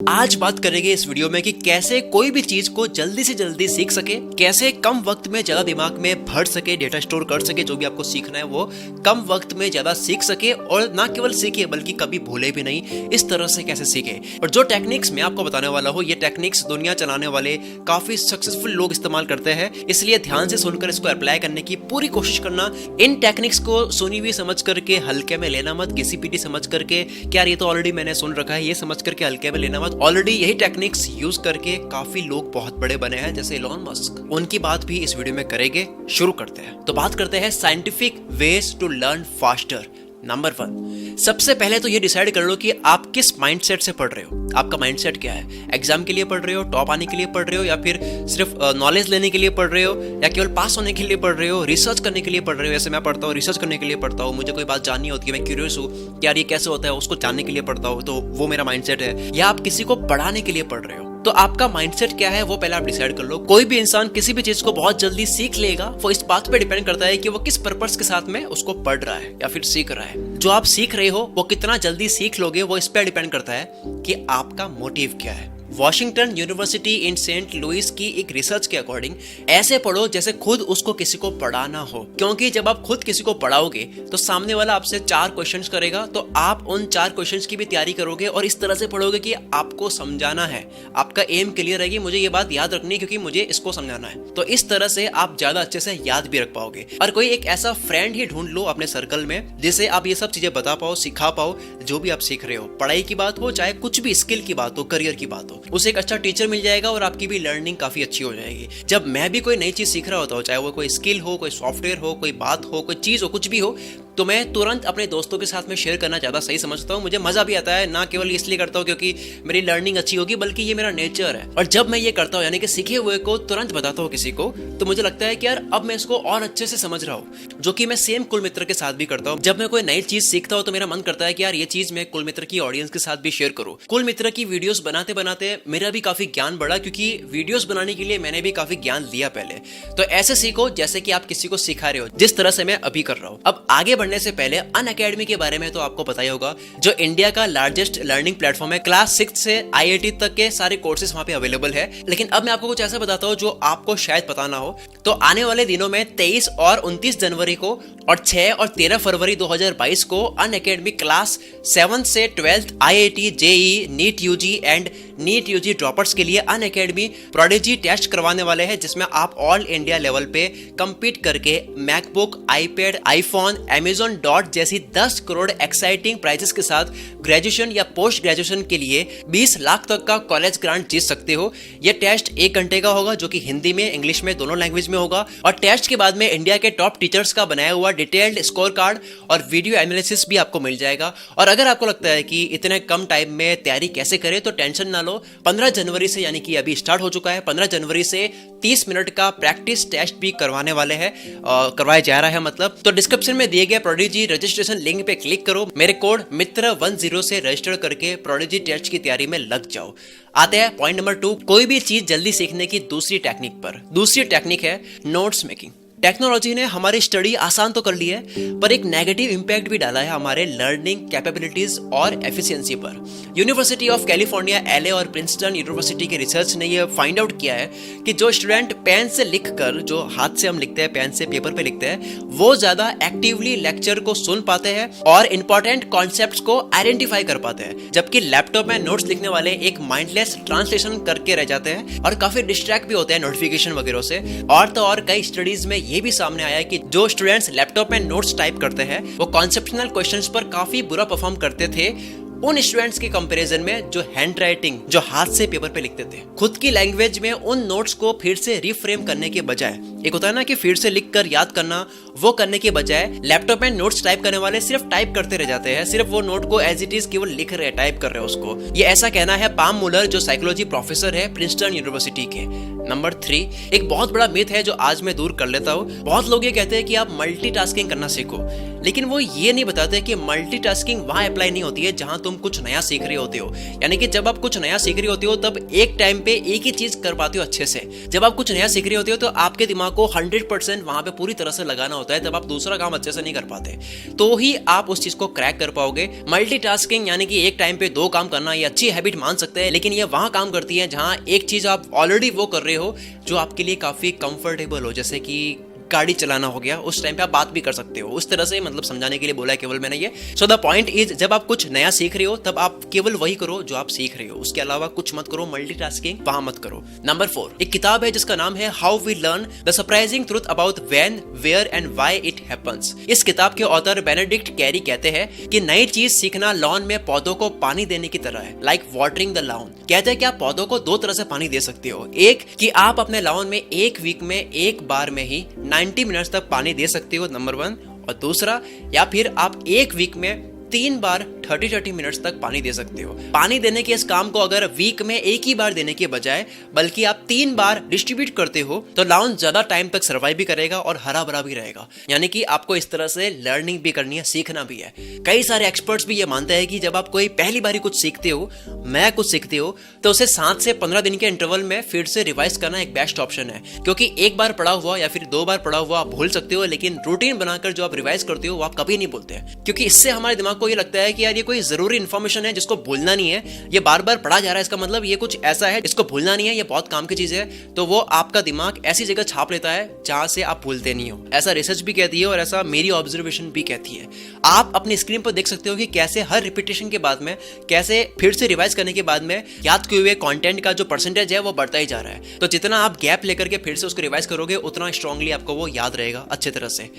आज बात करेंगे इस वीडियो में कि कैसे कोई भी चीज को जल्दी से जल्दी सीख सके, कैसे कम वक्त में ज्यादा दिमाग में भर सके, डेटा स्टोर कर सके, जो भी आपको सीखना है वो कम वक्त में ज्यादा सीख सके और ना केवल सीखे बल्कि कभी भूले भी नहीं, इस तरह से कैसे सीखे। और जो टेक्निक्स मैं आपको बताने वाला हूँ, ये टेक्निक्स दुनिया चलाने वाले काफी सक्सेसफुल लोग इस्तेमाल करते हैं, इसलिए ध्यान से सुनकर इसको अप्लाई करने की पूरी कोशिश करना। इन टेक्निक्स को सुनी हुई समझ करके हल्के में लेना मत, घिसी पीटी समझ करके क्या ये तो ऑलरेडी मैंने सुन रखा है, ये समझ करके हल्के में लेना मत। ऑलरेडी यही टेक्निक्स यूज करके काफी लोग बहुत बड़े बने हैं, जैसे इलॉन मस्क। उनकी बात भी इस वीडियो में करेंगे। शुरू करते हैं। तो बात करते हैं scientific ways to learn faster. Number 1, सबसे पहले तो ये डिसाइड कर लो कि आप किस माइंडसेट से पढ़ रहे हो। आपका माइंडसेट क्या है? एग्जाम के लिए पढ़ रहे हो, टॉप आने के लिए पढ़ रहे हो, या फिर सिर्फ नॉलेज लेने के लिए पढ़ रहे हो, या केवल पास होने के लिए पढ़ रहे हो, रिसर्च करने के लिए पढ़ रहे हो। जैसे मैं पढ़ता हूँ, रिसर्च करने के लिए पढ़ता हूँ, मुझे कोई बात जाननी होती है, मैं क्यूरियस हूँ कि यार ये कैसे होता है, उसको जानने के लिए पढ़ता हूँ, तो वो मेरा माइंडसेट है। या आप किसी को पढ़ाने के लिए पढ़ रहे हो, तो आपका माइंडसेट क्या है वो पहले आप डिसाइड कर लो। कोई भी इंसान किसी भी चीज को बहुत जल्दी सीख लेगा, वो इस बात पे डिपेंड करता है कि वो किस पर्पस के साथ में उसको पढ़ रहा है या फिर सीख रहा है। जो आप सीख रहे हो वो कितना जल्दी सीख लोगे, वो इस पे डिपेंड करता है कि आपका मोटिव क्या है। वॉशिंगटन यूनिवर्सिटी इन सेंट लुइस की एक रिसर्च के अकॉर्डिंग ऐसे पढ़ो जैसे खुद उसको किसी को पढ़ाना हो, क्योंकि जब आप खुद किसी को पढ़ाओगे तो सामने वाला आपसे 4 क्वेश्चंस करेगा, तो आप उन 4 क्वेश्चंस की भी तैयारी करोगे और इस तरह से पढ़ोगे कि आपको समझाना है। आपका एम क्लियर है कि मुझे ये बात याद रखनी है क्योंकि मुझे इसको समझाना है, तो इस तरह से आप ज्यादा अच्छे से याद भी रख पाओगे। और कोई एक ऐसा फ्रेंड ही ढूंढ लो अपने सर्कल में जिसे आप ये सब चीजें बता पाओ, सिखा पाओ, जो भी आप सीख रहे हो, पढ़ाई की बात हो चाहे कुछ भी स्किल की बात हो, करियर की बात हो, उसे एक अच्छा टीचर मिल जाएगा और आपकी भी लर्निंग काफी अच्छी हो जाएगी। जब मैं भी कोई नई चीज सीख रहा होता हूँ, चाहे वो कोई स्किल हो, कोई सॉफ्टवेयर हो, कोई बात हो, कोई चीज हो, कुछ भी हो, तो मैं तुरंत अपने दोस्तों के साथ में शेयर करना ज्यादा सही समझता हूँ। मुझे मजा भी आता है, ना केवल इसलिए करता हूँ क्योंकि मेरी लर्निंग अच्छी होगी, बल्कि ये मेरा नेचर है। और जब मैं ये करता हूँ, यानी कि सीखे हुए को तुरंत बताता हूँ किसी को, तो मुझे लगता है कि यार अब मैं इसको और अच्छे से समझ रहा हूँ, जो कि मैं सेम कुल मित्र के साथ भी करता हूँ। जब मैं कोई नई चीज सीखता हूँ तो मेरा मन करता है कि यार ये चीज मैं कुल मित्र की ऑडियंस के साथ भी शेयर करूँ। कुल मित्र की वीडियोस बनाते बनाते मेरा भी काफी ज्ञान बढ़ा, क्योंकि वीडियोस बनाने के लिए मैंने भी काफी ज्ञान लिया पहले। तो ऐसे सीखो जैसे कि आप किसी को सिखा रहे हो, जिस तरह से मैं अभी कर रहा हूँ। अब आगे बढ़ने से पहले अनअकैडमी के बारे में तो आपको पता ही होगा, जो इंडिया का लार्जेस्ट लर्निंग प्लेटफॉर्म है। क्लास 6 से IIT तक के सारे कोर्सेज वहां पे अवेलेबल है। लेकिन अब मैं आपको कुछ ऐसा बताता हूँ जो आपको शायद पता ना हो। तो आने वाले दिनों में 23 और 29 जनवरी को और 6 और 13 फरवरी 2022 को अनअकैडमी क्लास 7 से 12th IIT, JEE, NEET UG and NEET UG droppers के लिए अनअकैडमी प्रोडिजी टेस्ट करवाने वाले हैं, जिसमें आप ऑल इंडिया लेवल पे कंपीट करके MacBook, iPad, iPhone, Amazon dot जैसी 10 करोड़ एक्साइटिंग प्राइजेस के साथ ग्रेजुएशन या पोस्ट ग्रेजुएशन के लिए 20 लाख तक का कॉलेज ग्रांट जीत सकते हो। यह टेस्ट 1 घंटे का होगा, जो कि हिंदी में, इंग्लिश में, दोनों लैंग्वेज में होगा। और टेस्ट के बाद में इंडिया के टॉप टीचर्स का बनाया हुआ डिटेल्ड स्कोर कार्ड और वीडियो एनालिसिस भी आपको मिल जाएगा। और अगर आपको लगता है कि इतने कम टाइम में तैयारी कैसे करें, तो टेंशन ना लो। 15 जनवरी से, यानी कि अभी स्टार्ट हो चुका है, 15 जनवरी से 30 मिनट का प्रैक्टिस टेस्ट भी करवाने वाले हैं, करवाया जा रहा है मतलब। तो डिस्क्रिप्शन में दिए गए प्रोडिजी रजिस्ट्रेशन लिंक पे क्लिक करो, मेरे कोड मित्र10 से रजिस्टर करके प्रोडिजी टेस्ट की तैयारी में लग जाओ। आते हैं पॉइंट नंबर 2, कोई भी चीज जल्दी सीखने की दूसरी टेक्निक पर। दूसरी टेक्निक है नोट्स मेकिंग। टेक्नोलॉजी ने हमारी स्टडी आसान तो कर ली है, पर एक नेगेटिव इंपैक्ट भी डाला है हमारे लर्निंग कैपेबिलिटीज और एफिशिएंसी पर। यूनिवर्सिटी ऑफ कैलिफोर्निया, LA और प्रिंसटन यूनिवर्सिटी के रिसर्च ने यह फाइंड आउट किया है कि जो स्टूडेंट पेन से लिखकर, जो हाथ से हम लिखते हैं, पेन से पेपर पे लिखते हैं, वो ज्यादा एक्टिवली लेक्चर को सुन पाते हैं और इंपॉर्टेंट कॉन्सेप्ट्स को आइडेंटिफाई कर पाते हैं, जबकि लैपटॉप में नोट्स लिखने वाले एक माइंडलेस ट्रांसलेशन करके रह जाते हैं और काफी डिस्ट्रैक्ट भी होते हैं नोटिफिकेशन वगैरह से। और तो और कई स्टडीज में ये भी सामने आया है कि जो स्टूडेंट्स लैपटॉप में नोट्स टाइप करते हैं, वो कॉन्सेप्शनल क्वेश्चंस पर काफी बुरा परफॉर्म करते थे उन स्टूडेंट्स के कंपैरिजन में जो हैंड राइटिंग, जो हाथ से पेपर पे लिखते थे। खुद की लैंग्वेज में उन नोट्स को फिर से रिफ्रेम करने के बजाय, एक होता है ना कि फिर से लिखकर याद करना, वो करने के बजाय लैपटॉप में नोट्स टाइप करने वाले सिर्फ टाइप करते रह जाते हैं, सिर्फ वो नोट को एज इट इज केवल लिख रहे हैं, टाइप कर रहे हैं उसको। ये ऐसा कहना है पाम मुलर, जो साइकोलॉजी प्रोफेसर है प्रिंसटन यूनिवर्सिटी के। नंबर 3, एक बहुत बड़ा मिथ है जो आज मैं दूर कर लेता हूँ। बहुत लोग ये कहते हैं कि आप मल्टीटास्किंग करना सीखो, लेकिन वो ये नहीं बताते कि मल्टीटास्किंग वहां अप्लाई नहीं होती है जहां तुम कुछ नया सीख रहे होते हो। यानी कि जब आप कुछ नया सीख रहे होते हो तब एक टाइम पे एक ही चीज कर पाते हो अच्छे से। जब आप कुछ नया सीख रहे होते हो तो आपके दिमाग को 100% वहां पे पूरी तरह से लगाना होता है, तब आप दूसरा काम अच्छे से नहीं कर पाते, तो ही आप उस चीज को क्रैक कर पाओगे। मल्टीटास्किंग यानी कि एक टाइम पे 2 काम करना, ये अच्छी हैबिट मान सकते हैं, लेकिन ये वहां काम करती है जहां एक चीज आप ऑलरेडी वो कर रहे हो जो आपके लिए काफी कंफर्टेबल हो, जैसे कि गाड़ी चलाना हो गया। उस टाइम पे आप बात भी कर सकते हो। उस तरह से मतलब समझाने के लिए बोला है केवल मैंने ये। सो द पॉइंट इज, जब आप कुछ नया सीख रहे हो तब आप केवल वही करो जो आप सीख रहे हो, उसके अलावा कुछ मत करो। मल्टीटास्किंग वहां मत करो। नंबर 4, एक किताब है जिसका नाम है how we learn the surprising truth about when, where and why it happens. इस किताब के ऑथर बेनेडिक्ट कैरी कहते हैं कि नई चीज सीखना लॉन में पौधों को पानी देने की तरह है, लाइक वाटरिंग द लॉन। कहते हैं कि आप पौधों को 2 तरह से पानी दे सकते हो। एक कि आप अपने लॉन में एक वीक में एक बार में ही 90 मिनट्स तक पानी दे सकते हो, नंबर 1। और दूसरा, या फिर आप एक वीक में 3 बार 30 मिनट्स तक पानी दे सकते हो। पानी देने के इस काम को अगर वीक में एक ही बार देने के बजाय बल्कि आप 3 बार डिस्ट्रीब्यूट करते हो तो लॉन ज्यादा टाइम तक सर्वाइव भी करेगा और हरा भरा भी रहेगा। यानी कि आपको इस तरह से लर्निंग भी करनी है, सीखना भी है। कई सारे एक्सपर्ट्स भी ये मानते हैं कि जब आप कोई पहली बार कुछ सीखते हो, मैं कुछ सीखते हो, तो उसे 7 से 15 दिन के इंटरवल में फिर से रिवाइज करना एक बेस्ट ऑप्शन है। क्योंकि एक बार पढ़ा हुआ या फिर 2 बार पढ़ा हुआ आप भूल सकते हो, लेकिन रूटीन बनाकर जो आप रिवाइज करते हो वो आप कभी नहीं भूलते, क्योंकि इससे हमारे दिमाग को ये लगता है कि यार ये कोई जरूरी इंफॉर्मेशन है जिसको भूलना नहीं है, ये बार बार पढ़ा जा रहा है, इसका मतलब ये कुछ ऐसा है जिसको भूलना नहीं है, ये बहुत काम की चीज है। तो वो आपका दिमाग ऐसी जगह छाप लेता है जहां से आप भूलते नहीं हो। ऐसा रिसर्च भी कहती है और ऐसा मेरी ऑब्जर्वेशन भी कहती है। आप अपनी स्क्रीन पर देख सकते हो कि कैसे हर रिपीटेशन के बाद में, कैसे फिर से रिवाइज करने के बाद में याद किए हुए कंटेंट का जो परसेंटेज है वो बढ़ता ही जा रहा है। तो जितना आप गैप लेकर के फिर से उसको रिवाइज करोगे उतना स्ट्रांगली आपको वो याद रहेगा अच्छे तरह से।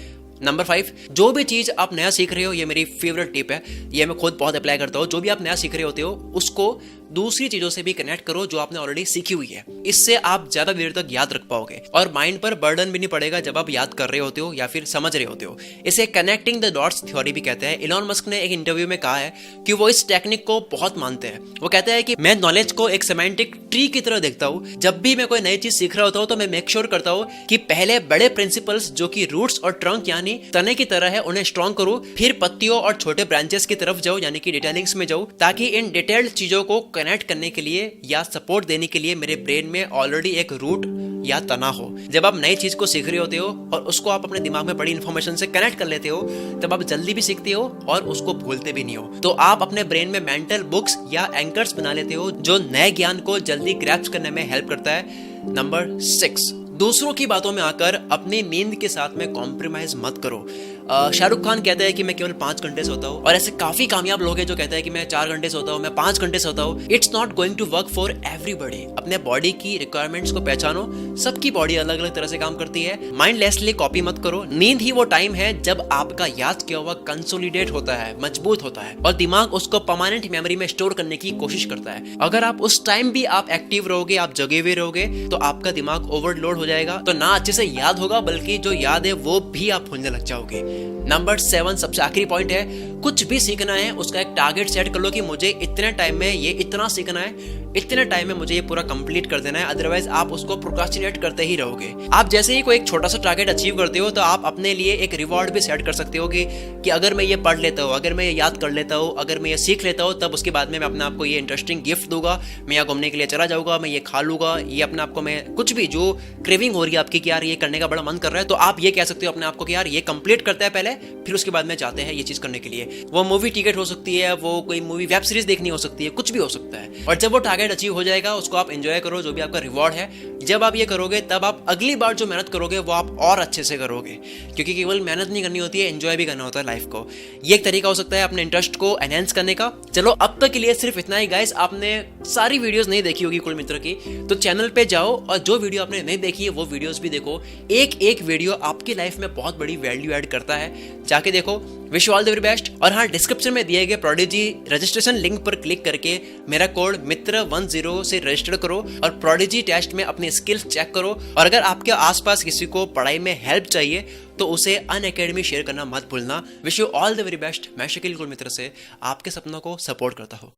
नंबर 5, जो भी चीज आप नया सीख रहे हो, ये मेरी फेवरेट टिप है, ये मैं खुद बहुत अप्लाई करता हूँ। जो भी आप नया सीख रहे होते हो उसको दूसरी चीजों से भी कनेक्ट करो जो आपने ऑलरेडी सीखी हुई है। इससे आप ज्यादा देर तक याद रख पाओगे और माइंड पर बर्डन भी नहीं पड़ेगा जब आप याद कर रहे होते हो या फिर समझ रहे होते हो। इसे कनेक्टिंग द डॉट्स थ्योरी भी कहते हैं। इलॉन मस्क ने एक इंटरव्यू में कहा है कि वो इस टेक्निक को बहुत मानते हैं। वो कहते हैं कि मैं नॉलेज को एक सेमेंटिक ट्री की तरह देखता हूँ। जब भी मैं कोई नई चीज सीख रहा होता हूँ तो मैं मेक श्योर करता हूँ कि पहले बड़े प्रिंसिपल्स जो कि रूट्स और ट्रंक यानी तने की तरह है उन्हें स्ट्रॉन्ग करो, फिर पत्तियों और छोटे ब्रांचेस की तरफ जाओ यानी कि डिटेलिंग्स में जाओ, ताकि इन डिटेल्ड चीजों को कनेक्ट करने के लिए या सपोर्ट देने के लिए मेरे ब्रेन में ऑलरेडी एक रूट या तना हो। जब आप नई चीज को सीख रहे होते हो और उसको आप अपने दिमाग में बड़ी इंफॉर्मेशन से कनेक्ट कर लेते हो तब आप जल्दी भी सीखते हो और उसको भूलते भी नहीं हो। तो आप अपने ब्रेन में मेंटल बुक्स या एंकर्स बना लेते हो जो नए ज्ञान को जल्दी ग्रैप्स करने में हेल्प करता है। नंबर 6, दूसरों की बातों में आकर अपनी नींद के साथ में कॉम्प्रोमाइज मत करो। शाहरुख खान कहता है कि मैं केवल 5 घंटे सोता हूँ और ऐसे काफी कामयाब लोग हैं जो कहते हैं कि मैं 4 घंटे सोता हूँ, मैं 5 घंटे सोता हूँ। It's not going to work for everybody. अपने बॉडी की रिक्वायरमेंट्स को पहचानो। सबकी बॉडी अलग अलग तरह से काम करती है। माइंडलेसली कॉपी मत करो। नींद ही वो टाइम है जब आपका याद किया हुआ कंसोलिडेट होता है, मजबूत होता है और दिमाग उसको परमानेंट मेमोरी में स्टोर करने की कोशिश करता है। अगर आप उस टाइम भी आप एक्टिव रहोगे, आप जगे हुए रहोगे तो आपका दिमाग ओवरलोड हो जाएगा, तो ना अच्छे से याद होगा बल्कि जो याद है वो भी आप भूलने लग जाओगे। नंबर 7, सबसे आखिरी पॉइंट है, कुछ भी सीखना है उसका एक टारगेट सेट कर लो कि मुझे इतने टाइम में ये इतना सीखना है, इतने टाइम में मुझे ये पूरा कंप्लीट कर देना है, अदरवाइज आप उसको प्रोक्रास्टिनेट करते ही रहोगे। आप जैसे ही कोई एक छोटा सा टारगेट अचीव करते हो तो आप अपने लिए एक रिवॉर्ड भी सेट कर सकते हो कि अगर मैं ये पढ़ लेता हूँ, अगर मैं ये याद कर लेता हूँ, अगर मैं ये सीख लेता हूँ, तब उसके बाद में मैं अपने आप को ये इंटरेस्टिंग गिफ्ट दूंगा, मैं यहाँ घूमने के लिए चला जाऊंगा, मैं ये खा लूंगा, ये अपने आप को मैं कुछ भी जो क्रेविंग हो रही है आपकी कि यार ये करने का बड़ा मन कर रहा है, तो आप ये कह सकते हो अपने आप को कि यार ये कंप्लीट करता है पहले, फिर उसके बाद में जाते हैं ये चीज करने के लिए। वो मूवी टिकट हो सकती है, वो कोई मूवी वेब सीरीज देखनी हो सकती है, कुछ भी हो सकता है। और जब वो टारगेट अचीव हो जाएगा उसको आप एंजॉय करो, जो भी आपका रिवॉर्ड है। जब आप ये करोगे तब आप अगली बार जो मेहनत करोगे वो आप और अच्छे से करोगे, क्योंकि केवल मेहनत नहीं करनी होती है, एंजॉय भी करना होता है लाइफ को। ये एक तरीका हो सकता है अपने इंटरेस्ट को एनहेंस करने का। चलो अब तक के लिए सिर्फ इतना ही गाइस। आपने सारी वीडियोस नहीं देखी होगी कुल मित्र की, तो चैनल पे जाओ और जो वीडियो आपने नहीं देखी है वो वीडियोस भी देखो। एक एक वीडियो आपकी लाइफ में बहुत बड़ी वैल्यू ऐड करता है, जाके देखो। Wish you all the very best. और हाँ, डिस्क्रिप्शन में दिए गए प्रोडिजी रजिस्ट्रेशन लिंक पर क्लिक करके मेरा कोड मित्र10 से रजिस्टर करो और प्रोडिजी टेस्ट में अपनी स्किल्स चेक करो। और अगर आपके आसपास किसी को पढ़ाई में हेल्प चाहिए तो उसे अनअकैडमी शेयर करना मत भूलना। Wish you all the very best. मैं शकील कुल मित्र से आपके सपनों को सपोर्ट करता हूँ।